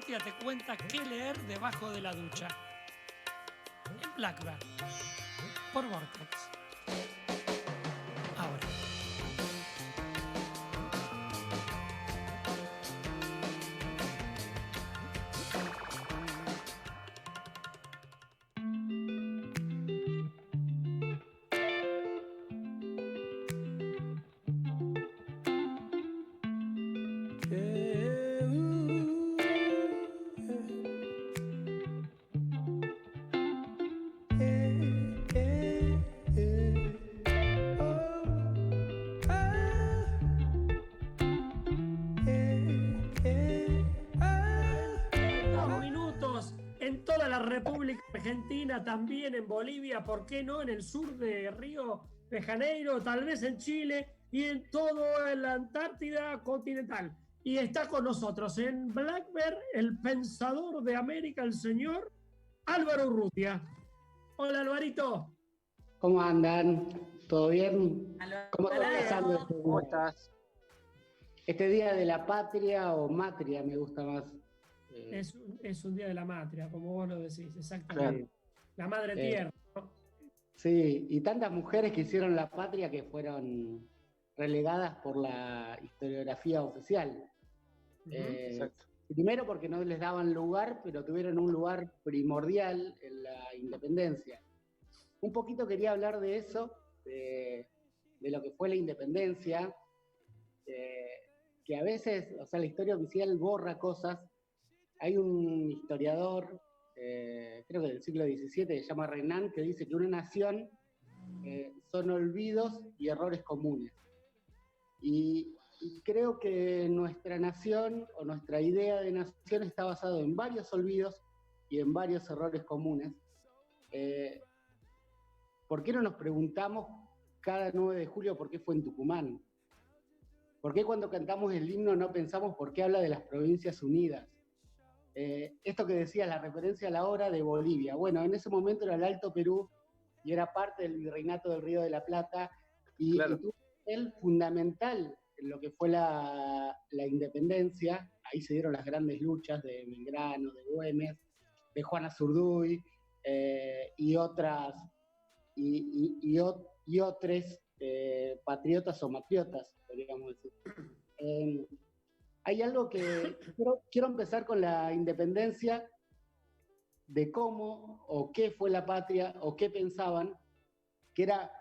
Urrutia te cuenta qué leer debajo de la ducha. En Blackbird, por Vortex. Ahora. En toda la República Argentina, también en Bolivia, ¿por qué no? En el sur de Río de Janeiro, tal vez en Chile y en toda la Antártida continental. Y está con nosotros en Blackbird el pensador de América, el señor Álvaro Urrutia. Hola, Alvarito. ¿Cómo andan? ¿Todo bien? ¿Cómo Hola, está pasando ¿cómo estás? Este día de la patria o matria me gusta más? Es un día de la matria, como vos lo decís, exactamente. Claro. La madre tierra, ¿no? Sí, y tantas mujeres que hicieron la patria que fueron relegadas por la historiografía oficial. Exacto. Primero porque no les daban lugar, pero tuvieron un lugar primordial en la independencia. Un poquito quería hablar de eso, de lo que fue la independencia, que a veces, o sea, la historia oficial borra cosas. Hay un historiador, creo que del siglo XVII, que se llama Renan, que dice que una nación son olvidos y errores comunes. Y creo que nuestra nación o nuestra idea de nación está basada en varios olvidos y en varios errores comunes. ¿Por qué no nos preguntamos cada 9 de julio por qué fue en Tucumán? ¿Por qué cuando cantamos el himno no pensamos por qué habla de las Provincias Unidas? Esto que decía, la referencia a la hora de Bolivia. Bueno, en ese momento era el Alto Perú y era parte del Virreinato del Río de la Plata y, Claro. y tuvo un papel fundamental en lo que fue la independencia. Ahí se dieron las grandes luchas de Belgrano, de Güemes, de Juana Zurduy y otras y otros patriotas o matriotas, podríamos decir. Hay algo que quiero empezar con la independencia, de cómo o qué fue la patria o qué pensaban, que era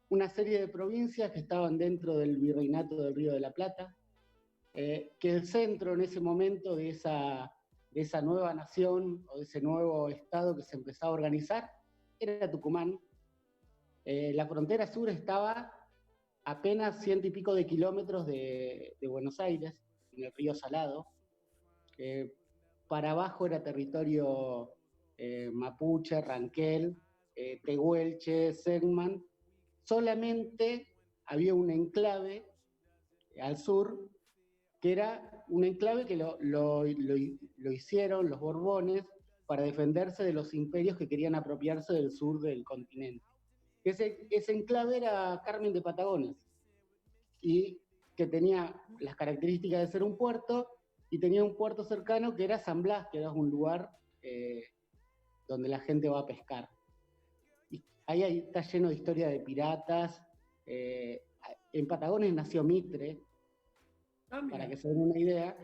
una serie de provincias que estaban dentro del Virreinato del Río de la Plata, que el centro en ese momento de esa nueva nación o de ese nuevo estado que se empezaba a organizar era Tucumán. La frontera sur estaba apenas 100 y pico de kilómetros de Buenos Aires, en el río Salado. Para abajo era territorio mapuche, ranquel, tehuelche, Segman. Solamente había un enclave al sur, que era un enclave que lo hicieron los Borbones para defenderse de los imperios que querían apropiarse del sur del continente. Ese enclave era Carmen de Patagones, y que tenía las características de ser un puerto, y tenía un puerto cercano que era San Blas, que era un lugar donde la gente va a pescar. Y ahí está lleno de historia de piratas. En Patagones nació Mitre, para que se den una idea,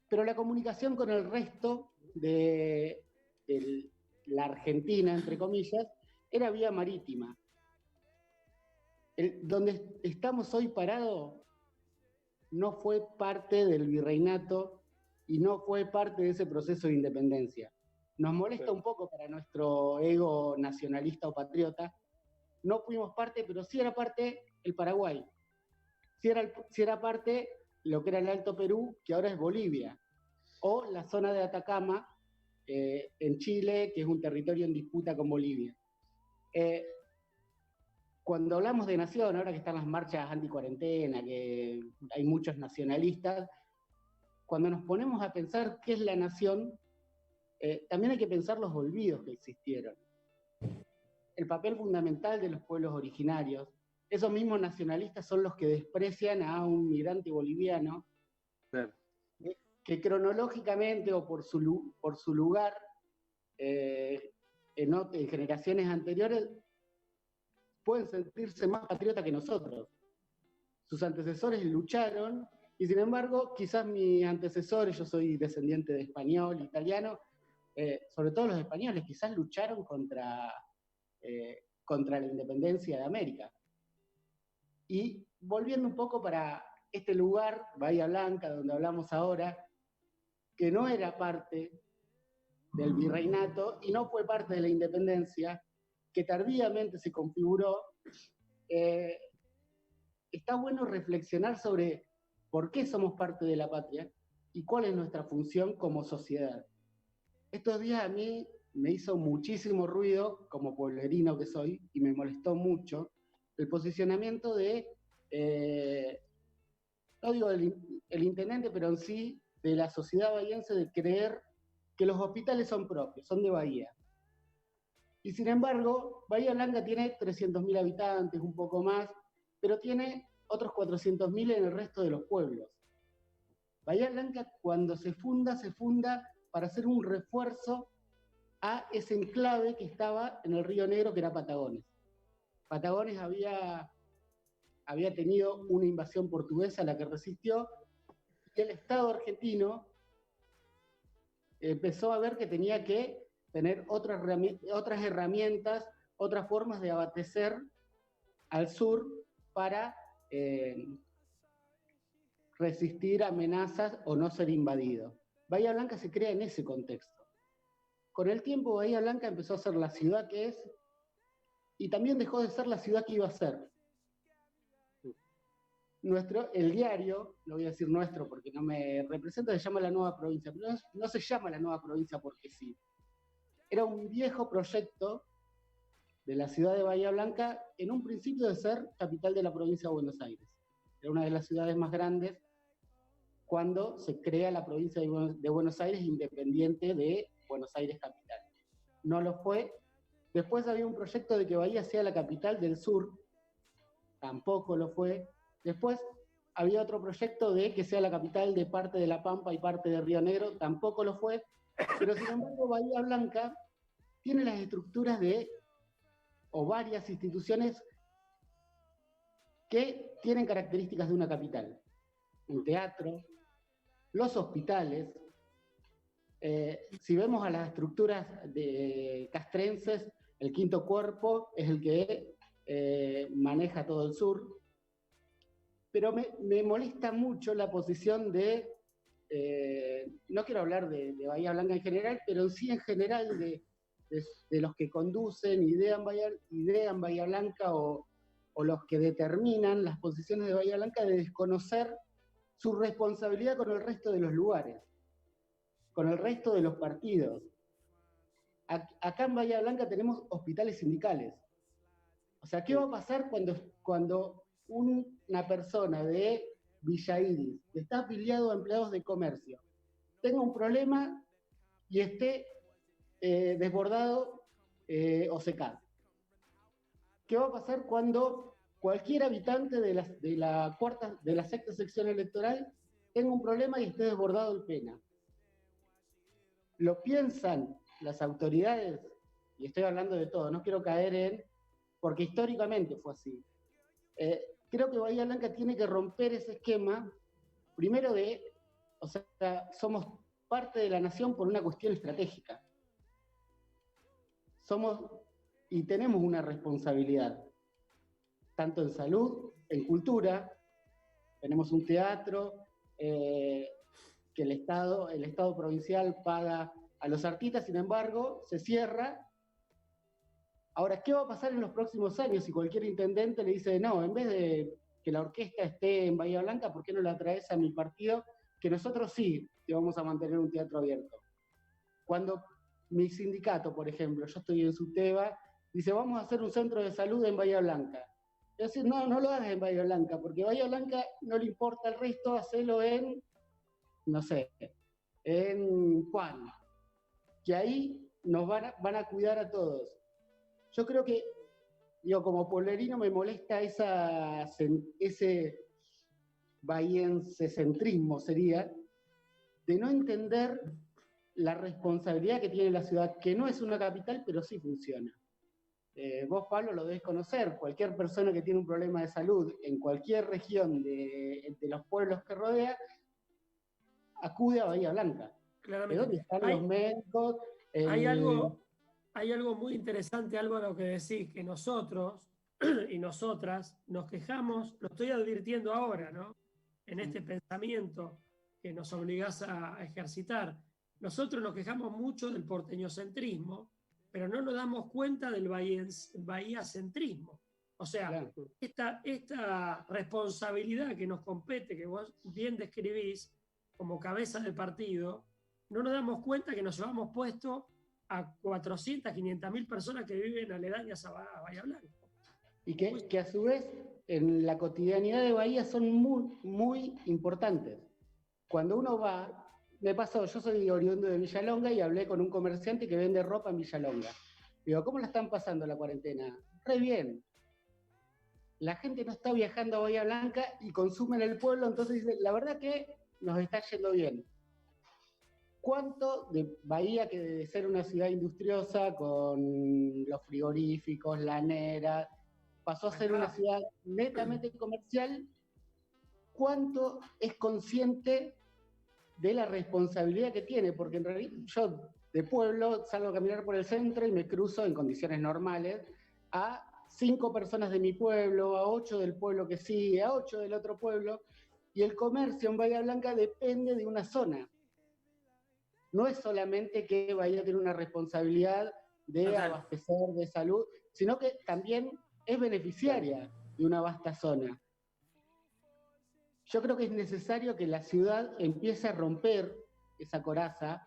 pero la comunicación con el resto de la Argentina, entre comillas, era vía marítima. Donde estamos hoy parados no fue parte del virreinato y no fue parte de ese proceso de independencia. Nos molesta un poco para nuestro ego nacionalista o patriota. No fuimos parte, pero sí era parte el Paraguay. Sí era parte lo que era el Alto Perú, que ahora es Bolivia. O la zona de Atacama, en Chile, que es un territorio en disputa con Bolivia. Cuando hablamos de nación, ahora que están las marchas anti-cuarentena, que hay muchos nacionalistas, cuando nos ponemos a pensar qué es la nación, también hay que pensar los olvidos que existieron. El papel fundamental de los pueblos originarios. Esos mismos nacionalistas son los que desprecian a un migrante boliviano, que cronológicamente o por su lugar en generaciones anteriores pueden sentirse más patriotas que nosotros. Sus antecesores lucharon y sin embargo quizás mis antecesores, yo soy descendiente de español, italiano, sobre todo los españoles, quizás lucharon contra la independencia de América. Y volviendo un poco para este lugar, Bahía Blanca, donde hablamos ahora, que no era parte del virreinato y no fue parte de la independencia, que tardíamente se configuró, está bueno reflexionar sobre por qué somos parte de la patria y cuál es nuestra función como sociedad. Estos días a mí me hizo muchísimo ruido, como pueblerino que soy, y me molestó mucho, el posicionamiento de, no digo el intendente, pero en sí, de la sociedad bahiense, de creer que los hospitales son propios, son de Bahía. Y sin embargo, Bahía Blanca tiene 300.000 habitantes, un poco más, pero tiene otros 400.000 en el resto de los pueblos. Bahía Blanca, cuando se funda para hacer un refuerzo a ese enclave que estaba en el Río Negro, que era Patagones. Patagones había tenido una invasión portuguesa a la que resistió, y el Estado argentino empezó a ver que tenía que tener otras herramientas, otras formas de abastecer al sur para resistir amenazas o no ser invadido. Bahía Blanca se crea en ese contexto. Con el tiempo, Bahía Blanca empezó a ser la ciudad que es y también dejó de ser la ciudad que iba a ser. El diario, lo voy a decir nuestro porque no me representa, se llama La Nueva Provincia, pero no se llama La Nueva Provincia porque sí. Era un viejo proyecto de la ciudad de Bahía Blanca, en un principio de ser capital de la provincia de Buenos Aires. Era una de las ciudades más grandes cuando se crea la provincia de Buenos Aires independiente de Buenos Aires capital. No lo fue. Después había un proyecto de que Bahía sea la capital del sur, tampoco lo fue. Después había otro proyecto de que sea la capital de parte de La Pampa y parte de Río Negro, tampoco lo fue. Pero sin embargo, Bahía Blanca tiene las estructuras o varias instituciones que tienen características de una capital. Un teatro, los hospitales. Si vemos a las estructuras castrenses, el Quinto Cuerpo es el que maneja todo el sur. Pero me molesta mucho la posición no quiero hablar de Bahía Blanca en general, pero sí en general de los que conducen, idean Bahía Blanca o los que determinan las posiciones de Bahía Blanca, de desconocer su responsabilidad con el resto de los lugares, con el resto de los partidos. Acá en Bahía Blanca tenemos hospitales sindicales. O sea, ¿qué va a pasar cuando una persona de Villa Iris, que está afiliado a empleados de comercio, tenga un problema y esté desbordado o secado? ¿Qué va a pasar cuando cualquier habitante de la sexta sección electoral tenga un problema y esté desbordado el Pena? ¿Lo piensan las autoridades? Y estoy hablando de todo, no quiero caer porque históricamente fue así. Creo que Bahía Blanca tiene que romper ese esquema, primero somos parte de la nación por una cuestión estratégica. Y tenemos una responsabilidad, tanto en salud, en cultura. Tenemos un teatro que el Estado provincial paga a los artistas, sin embargo, se cierra. Ahora, ¿qué va a pasar en los próximos años si cualquier intendente le dice, no, en vez de que la orquesta esté en Bahía Blanca, ¿por qué no la traes a mi partido? Que nosotros sí te vamos a mantener un teatro abierto. Cuando mi sindicato, por ejemplo, yo estoy en Suteba, dice, vamos a hacer un centro de salud en Bahía Blanca. Es decir, no lo hagas en Bahía Blanca, porque Bahía Blanca no le importa el resto, hacelo en Juan, que ahí nos van a cuidar a todos. Yo creo que, como pueblerino me molesta ese bahiense centrismo, sería, de no entender la responsabilidad que tiene la ciudad, que no es una capital, pero sí funciona. Vos, Pablo, lo debés conocer. Cualquier persona que tiene un problema de salud en cualquier región de los pueblos que rodea, acude a Bahía Blanca. Claramente. ¿De dónde están los médicos? Hay algo muy interesante, Álvaro, que decís, que nosotros y nosotras nos quejamos, lo estoy advirtiendo ahora, ¿no? En este pensamiento que nos obligás a ejercitar. Nosotros nos quejamos mucho del porteñocentrismo, pero no nos damos cuenta del bahiacentrismo. O sea, claro, esta responsabilidad que nos compete, que vos bien describís como cabeza de partido, no nos damos cuenta que nos llevamos puesto a 400, 500.000 personas que viven aledañas a Bahía Blanca. Y que a su vez en la cotidianidad de Bahía son muy, muy importantes. Cuando uno va, me pasó, yo soy oriundo de Villalonga y hablé con un comerciante que vende ropa en Villalonga. Digo, ¿cómo la están pasando la cuarentena? Re bien. La gente no está viajando a Bahía Blanca y consume en el pueblo, entonces dice, la verdad que nos está yendo bien. ¿Cuánto de Bahía, que debe ser una ciudad industriosa con los frigoríficos, lanera, pasó a ser una ciudad netamente comercial? ¿Cuánto es consciente de la responsabilidad que tiene? Porque en realidad yo de pueblo salgo a caminar por el centro y me cruzo en condiciones normales a 5 personas de mi pueblo, a 8 del pueblo que sigue, a 8 del otro pueblo, y el comercio en Bahía Blanca depende de una zona. No es solamente que Bahía tiene una responsabilidad de abastecer de salud, sino que también es beneficiaria de una vasta zona. Yo creo que es necesario que la ciudad empiece a romper esa coraza,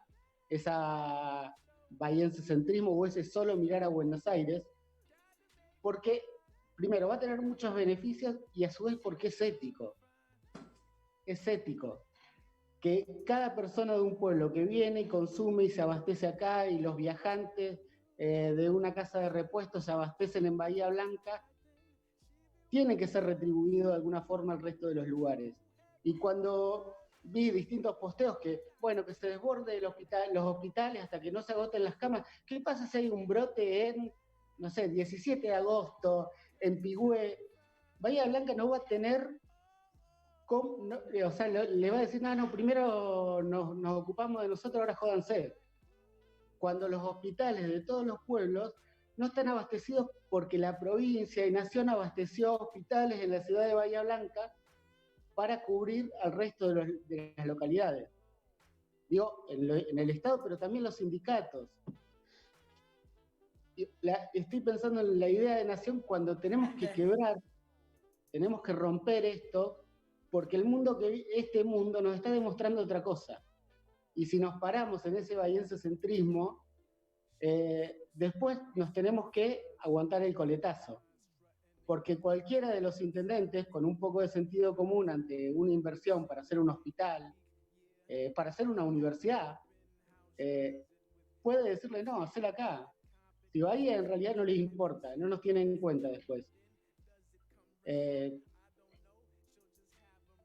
esa bahiense-centrismo o ese solo mirar a Buenos Aires, porque primero va a tener muchos beneficios y a su vez porque es ético. Es ético que cada persona de un pueblo que viene y consume y se abastece acá, y los viajantes de una casa de repuestos se abastecen en Bahía Blanca, tiene que ser retribuido de alguna forma al resto de los lugares. Y cuando vi distintos posteos que, bueno, que se desborde los hospitales hasta que no se agoten las camas, ¿qué pasa si hay un brote en, no sé, 17 de agosto, en Pigüé? Bahía Blanca no va a tener, o sea, le va a decir, no, primero nos ocupamos de nosotros, ahora jódanse. Cuando los hospitales de todos los pueblos no están abastecidos porque la provincia y nación abasteció hospitales en la ciudad de Bahía Blanca para cubrir al resto de las localidades. Digo, en el Estado, pero también los sindicatos. Estoy pensando en la idea de nación cuando tenemos que quebrar, tenemos que romper esto, porque este mundo nos está demostrando otra cosa. Y si nos paramos en ese bahiense-centrismo, después nos tenemos que aguantar el coletazo, porque cualquiera de los intendentes con un poco de sentido común ante una inversión para hacer un hospital, para hacer una universidad, puede decirle, no, hacela acá. Si Bahía en realidad no les importa, no nos tienen en cuenta después.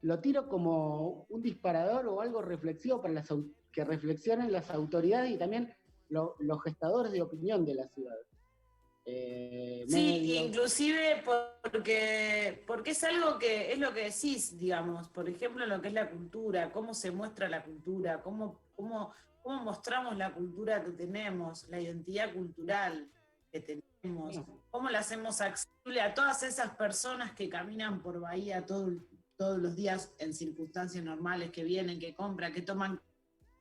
Lo tiro como un disparador o algo reflexivo para que reflexionen las autoridades y también los gestadores de opinión de la ciudad. Sí, inclusive porque es algo que es lo que decís, digamos, por ejemplo, lo que es la cultura, cómo se muestra la cultura, cómo mostramos la cultura que tenemos, la identidad cultural que tenemos, cómo la hacemos accesible a todas esas personas que caminan por Bahía todos los días en circunstancias normales, que vienen, que compran, que toman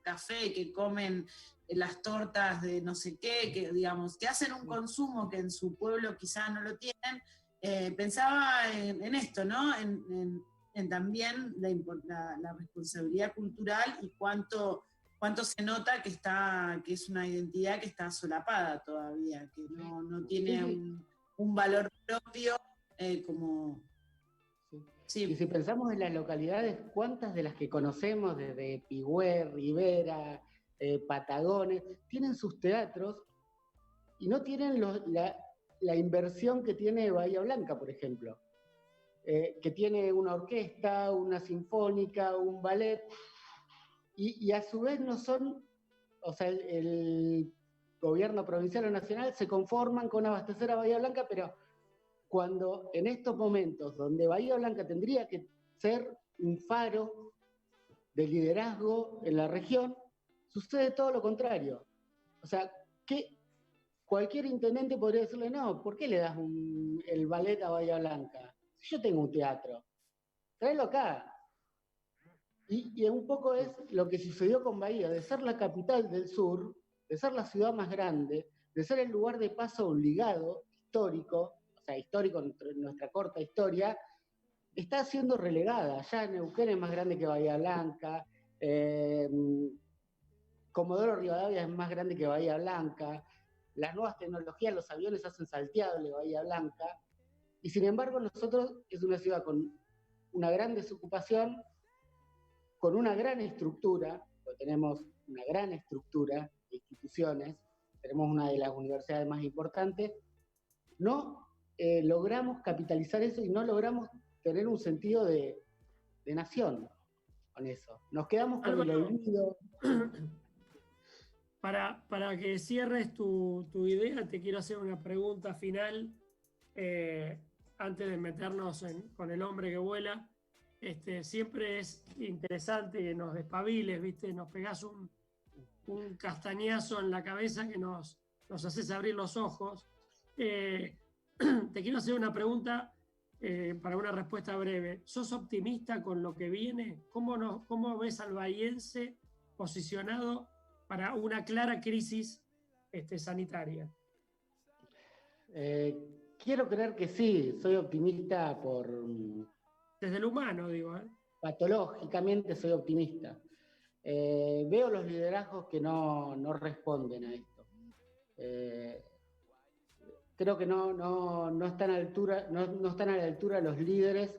café, que comen las tortas de no sé qué, que digamos, que hacen un consumo que en su pueblo quizá no lo tienen. Pensaba en esto, ¿no? En también la responsabilidad cultural y cuánto se nota que es una identidad que está solapada todavía, que no tiene un valor propio como... Sí. Y si pensamos en las localidades, ¿cuántas de las que conocemos, desde Pigüé, Rivera, Patagones, tienen sus teatros y no tienen la inversión que tiene Bahía Blanca, por ejemplo? Que tiene una orquesta, una sinfónica, un ballet. y a su vez no son, o sea, el gobierno provincial o nacional se conforman con abastecer a Bahía Blanca, pero cuando en estos momentos donde Bahía Blanca tendría que ser un faro de liderazgo en la región, sucede todo lo contrario. O sea, que cualquier intendente podría decirle, no, ¿por qué le das el ballet a Bahía Blanca? Si yo tengo un teatro, tráelo acá. Y un poco es lo que sucedió con Bahía, de ser la capital del sur, de ser la ciudad más grande, de ser el lugar de paso obligado, histórico, o sea, histórico en nuestra corta historia, está siendo relegada. Ya Neuquén es más grande que Bahía Blanca, Comodoro Rivadavia es más grande que Bahía Blanca, las nuevas tecnologías, los aviones hacen salteable Bahía Blanca, y sin embargo nosotros es una ciudad con una gran desocupación, con una gran estructura, porque tenemos una gran estructura de instituciones, tenemos una de las universidades más importantes, no logramos capitalizar eso y no logramos tener un sentido de nación con eso. Nos quedamos con el olvido. Para que cierres tu idea, te quiero hacer una pregunta final, antes de meternos con el hombre que vuela. Siempre es interesante que nos despabiles, ¿viste? Nos pegás un castañazo en la cabeza que nos haces abrir los ojos. Te quiero hacer una pregunta para una respuesta breve. ¿Sos optimista con lo que viene? ¿Cómo ves al bahiense posicionado para una clara crisis sanitaria? Quiero creer que sí, soy optimista por... Desde lo humano, digo. Patológicamente soy optimista. Veo los liderazgos que no responden a esto. Creo que no están a la altura, no están a la altura los líderes,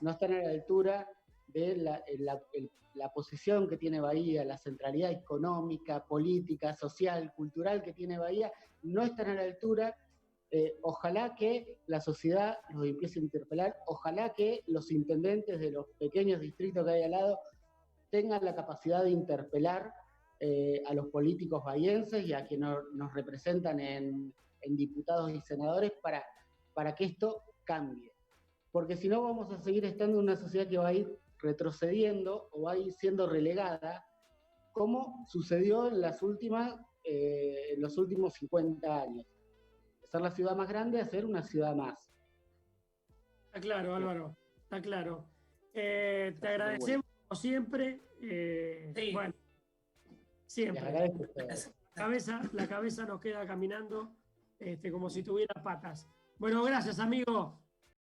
no están a la altura de la posición que tiene Bahía, la centralidad económica, política, social, cultural que tiene Bahía, no están a la altura. Ojalá que la sociedad los empiece a interpelar, ojalá que los intendentes de los pequeños distritos que hay al lado tengan la capacidad de interpelar a los políticos bahienses y a quienes nos representan en diputados y senadores para que esto cambie. Porque si no vamos a seguir estando en una sociedad que va a ir retrocediendo o va a ir siendo relegada, como sucedió en los últimos 50 años. Ser la ciudad más grande a ser una ciudad más. Está claro, Álvaro, está claro. Te agradecemos como siempre. Sí. Bueno, siempre. La cabeza nos queda caminando como si tuviera patas. Bueno, gracias, amigo.